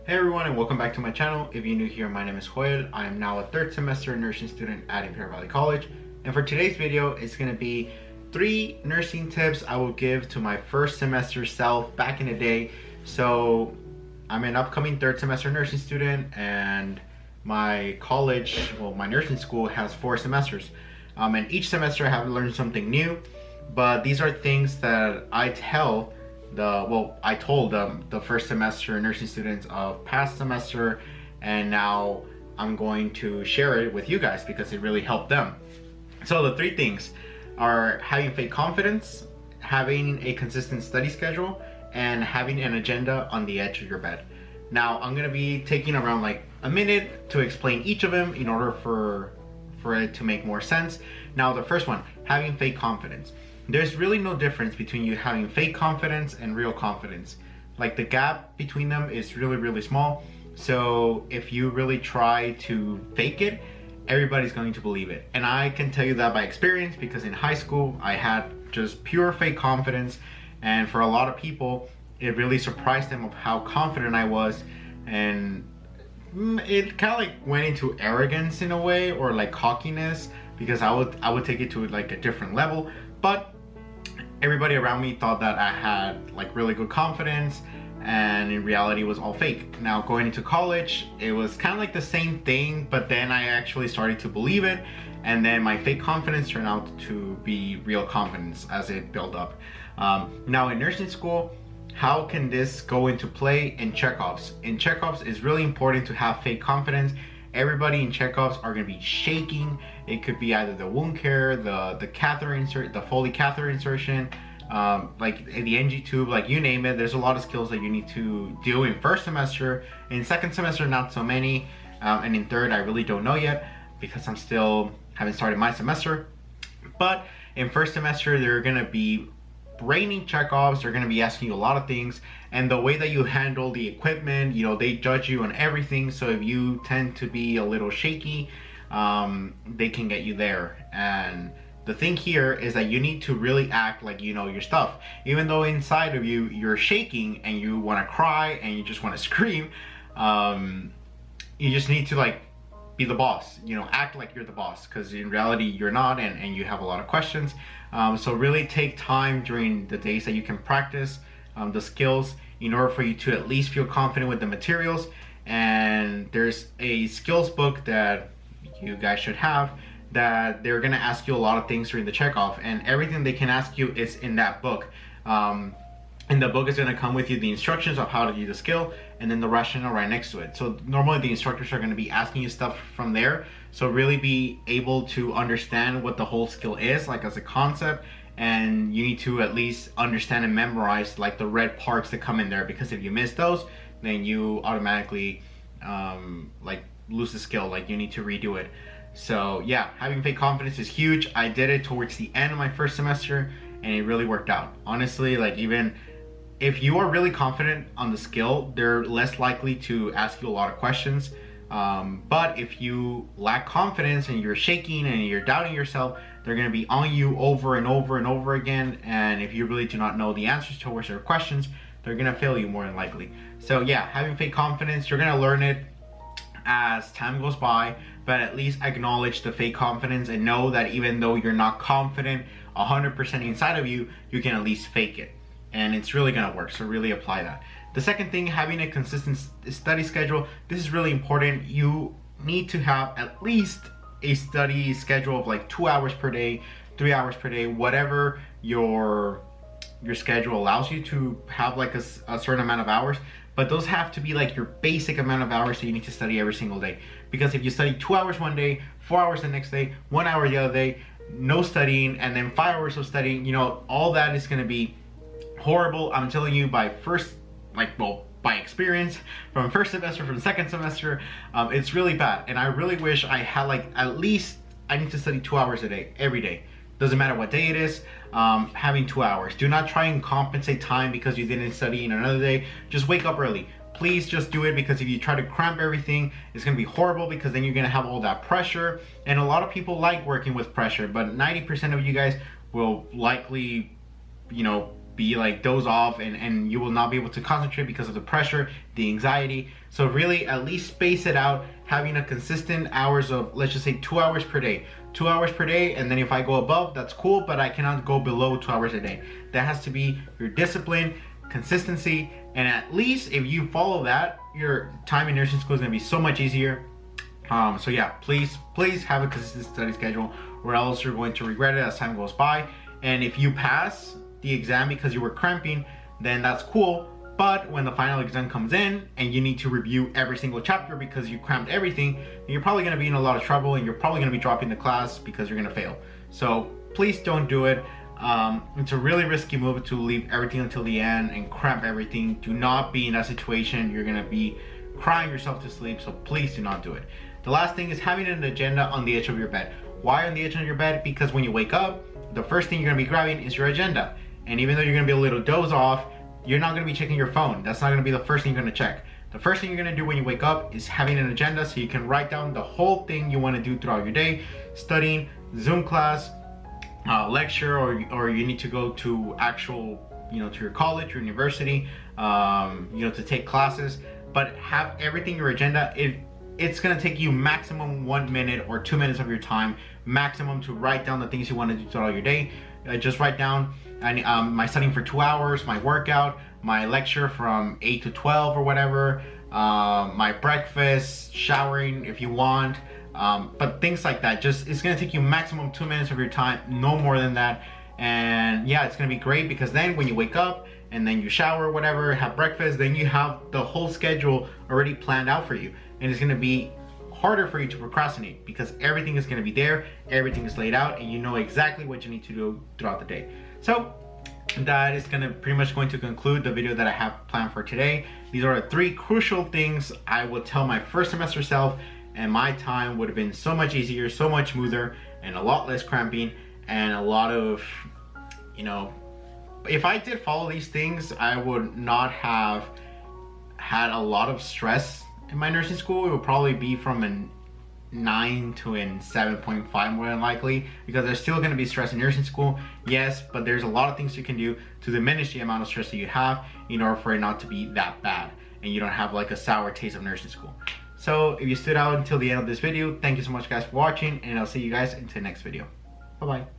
Hey everyone, and welcome back to my channel. If you're new here, my name is Joel. I am now a third semester nursing student at Imperial Valley College. And for today's video, it's going to be 3 nursing tips I will give to my first semester self back in the day. So I'm an upcoming third semester nursing student, and my college, well, my nursing school has 4 semesters. And each semester I have learned something new, but these are things that I told the first semester nursing students of past semester, and now I'm going to share it with you guys because it really helped them. So the 3 things are having fake confidence, having a consistent study schedule, and having an agenda on the edge of your bed. Now I'm gonna be taking around like a minute to explain each of them in order for it to make more sense. Now the first one, having fake confidence. There's really no difference between you having fake confidence and real confidence. Like, the gap between them is really small. So if you really try to fake it, everybody's going to believe it. And I can tell you that by experience, because in high school I had just pure fake confidence, and for a lot of people it really surprised them of how confident I was, and it kind of like went into arrogance in a way, or like cockiness, because I would take it to like a different level. But everybody around me thought that I had like really good confidence, and in reality it was all fake. Now going into college, it was kind of like the same thing, but then I actually started to believe it, and then my fake confidence turned out to be real confidence as it built up. Now in nursing school, how can this go into play in checkups? In checkups, it's really important to have fake confidence. Everybody in checkups are going to be shaking. It could be either the wound care, the catheter insert, the Foley catheter insertion, like the NG tube, like you name it. There's a lot of skills that you need to do in first semester. In second semester, not so many. And in third, I really don't know yet because I'm still haven't started my semester. But in first semester, they're going to be raining checkups. They're going to be asking you a lot of things, and the way that you handle the equipment, you know, they judge you on everything. So if you tend to be a little shaky, they can get you there. And the thing here is that you need to really act like you know your stuff, even though inside of you you're shaking and you want to cry and you just want to scream. You just need to like be the boss, you know, act like you're the boss, because in reality you're not, and you have a lot of questions. So really take time during the days that you can practice the skills in order for you to at least feel confident with the materials. And there's a skills book that you guys should have, that they're going to ask you a lot of things during the checkoff, and everything they can ask you is in that book. And the book is going to come with you the instructions of how to do the skill, and then the rationale right next to it. So normally the instructors are going to be asking you stuff from there, so really be able to understand what the whole skill is like as a concept. And you need to at least understand and memorize like the red parts that come in there, because if you miss those, then you automatically like lose the skill, like you need to redo it. So yeah, having fake confidence is huge. I did it towards the end of my first semester, and it really worked out. Honestly, like, even if you are really confident on the skill, they're less likely to ask you a lot of questions. But if you lack confidence and you're shaking and you're doubting yourself, they're going to be on you over and over again. And if you really do not know the answers towards their questions, they're going to fail you more than likely. So yeah, having fake confidence, you're going to learn it as time goes by, but at least acknowledge the fake confidence and know that even though you're not confident 100% inside of you, you can at least fake it, and it's really gonna work. So really apply that. The second thing, having a consistent study schedule. This is really important. You need to have at least a study schedule of like 2 hours per day, 3 hours per day, whatever your schedule allows you to have, like a certain amount of hours. But those have to be like your basic amount of hours that you need to study every single day. Because if you study 2 hours one day, 4 hours the next day, 1 hour the other day, no studying, and then 5 hours of studying, you know, all that is going to be horrible. I'm telling you, by experience, from first semester, from second semester, it's really bad. And I really wish I had like, at least I need to study 2 hours a day, every day. Doesn't matter what day it is, having 2 hours. Do not try and compensate time because you didn't study in another day. Just wake up early. Please just do it, because if you try to cramp everything, it's going to be horrible, because then you're going to have all that pressure. And a lot of people like working with pressure, but 90% of you guys will likely, you know, be like doze off, and you will not be able to concentrate because of the pressure, the anxiety. So really at least space it out, having a consistent hours of, let's just say 2 hours per day. 2 hours per day, and then if I go above, that's cool, but I cannot go below 2 hours a day. That has to be your discipline, consistency, and at least if you follow that, your time in nursing school is gonna be so much easier. So yeah, please have a consistent study schedule, or else you're going to regret it as time goes by. And if you pass the exam because you were cramping, then that's cool. But when the final exam comes in and you need to review every single chapter because you cramped everything, then you're probably going to be in a lot of trouble, and you're probably going to be dropping the class because you're going to fail. So please don't do it. It's a really risky move to leave everything until the end and cramp everything. Do not be in that situation. You're going to be crying yourself to sleep, so please do not do it. The last thing is having an agenda on the edge of your bed. Why on the edge of your bed? Because when you wake up, the first thing you're going to be grabbing is your agenda. And even though you're going to be a little doze off, you're not going to be checking your phone. That's not going to be the first thing you're going to check. The first thing you're going to do when you wake up is having an agenda, so you can write down the whole thing you want to do throughout your day. Studying, Zoom class, lecture, or you need to go to actual, to your college, your university, to take classes. But have everything in your agenda. It's going to take you maximum 1 minute or 2 minutes of your time maximum to write down the things you want to do throughout your day. Just write down my studying for 2 hours, my workout, my lecture from 8 to 12 or whatever, my breakfast, showering if you want, but things like that. It's going to take you maximum 2 minutes of your time, no more than that. And yeah, it's going to be great, because then when you wake up and then you shower, whatever, have breakfast, then you have the whole schedule already planned out for you. And it's going to be harder for you to procrastinate because everything is going to be there, everything is laid out, and you know exactly what you need to do throughout the day. So that is pretty much going to conclude the video that I have planned for today. These are the 3 crucial things I will tell my first semester self, and my time would have been so much easier, so much smoother, and a lot less cramping, and a lot of, if I did follow these things, I would not have had a lot of stress in my nursing school. It would probably be from a 9 to a 7.5 more than likely, because there's still going to be stress in nursing school, yes, but there's a lot of things you can do to diminish the amount of stress that you have in order for it not to be that bad, and you don't have like a sour taste of nursing school. So if you stood out until the end of this video, thank you so much guys for watching, and I'll see you guys into the next video. Bye bye.